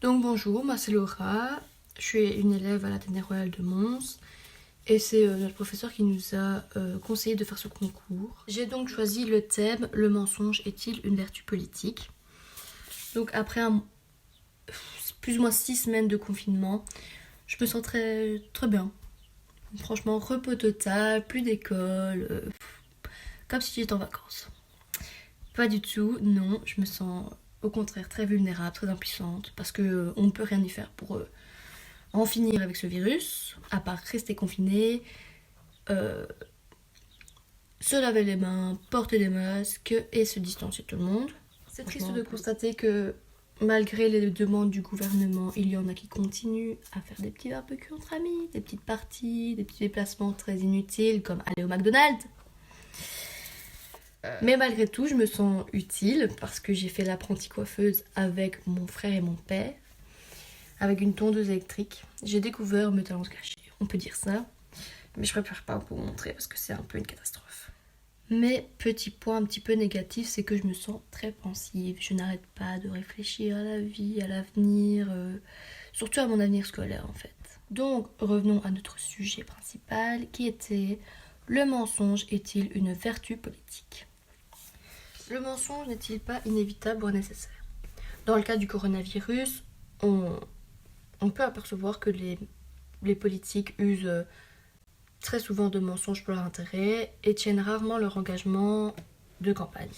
Donc bonjour, moi c'est Laura, je suis une élève à l'Athénée Royal de Mons et c'est notre professeur qui nous a conseillé de faire ce concours. J'ai donc choisi le thème « Le mensonge est-il une vertu politique ?» Donc après plus ou moins 6 semaines de confinement, je me sens très bien. Franchement, repos total, plus d'école, comme si j'étais en vacances. Pas du tout, non, je me sens au contraire très vulnérable, très impuissante, parce que on ne peut rien y faire pour en finir avec ce virus, à part rester confiné, se laver les mains, porter des masques et se distancier de tout le monde. C'est triste de constater que malgré les demandes du gouvernement, il y en a qui continuent à faire des petits barbecues entre amis, des petites parties, des petits déplacements très inutiles comme aller au McDonald's. Mais malgré tout, je me sens utile parce que j'ai fait l'apprentie coiffeuse avec mon frère et mon père, avec une tondeuse électrique. J'ai découvert mes talents cachés, on peut dire ça. Mais je préfère pas vous montrer parce que c'est un peu une catastrophe. Mais petit point un petit peu négatif, c'est que je me sens très pensive. Je n'arrête pas de réfléchir à la vie, à l'avenir, surtout à mon avenir scolaire en fait. Donc revenons à notre sujet principal qui était: le mensonge est-il une vertu politique ? Le mensonge n'est-il pas inévitable ou nécessaire ? Dans le cas du coronavirus, on peut apercevoir que les politiques usent très souvent de mensonges pour leur intérêt et tiennent rarement leur engagement de campagne.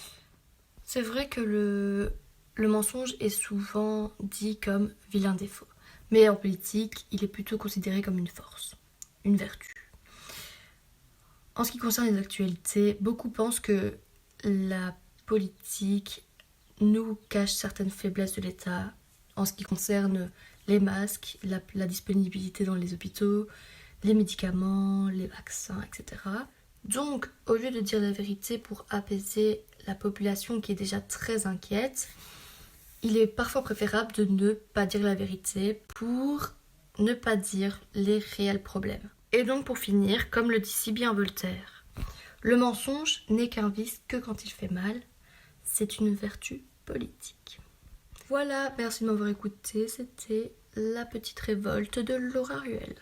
C'est vrai que le mensonge est souvent dit comme vilain défaut, mais en politique, il est plutôt considéré comme une force, une vertu. En ce qui concerne les actualités, beaucoup pensent que la politique nous cache certaines faiblesses de l'État en ce qui concerne les masques, la disponibilité dans les hôpitaux, les médicaments, les vaccins, etc. Donc, au lieu de dire la vérité pour apaiser la population qui est déjà très inquiète, il est parfois préférable de ne pas dire la vérité pour ne pas dire les réels problèmes. Et donc, pour finir, comme le dit si bien Voltaire, le mensonge n'est qu'un vice que quand il fait mal, c'est une vertu politique. Voilà, merci de m'avoir écouté, c'était la petite révolte de Laura Ruel.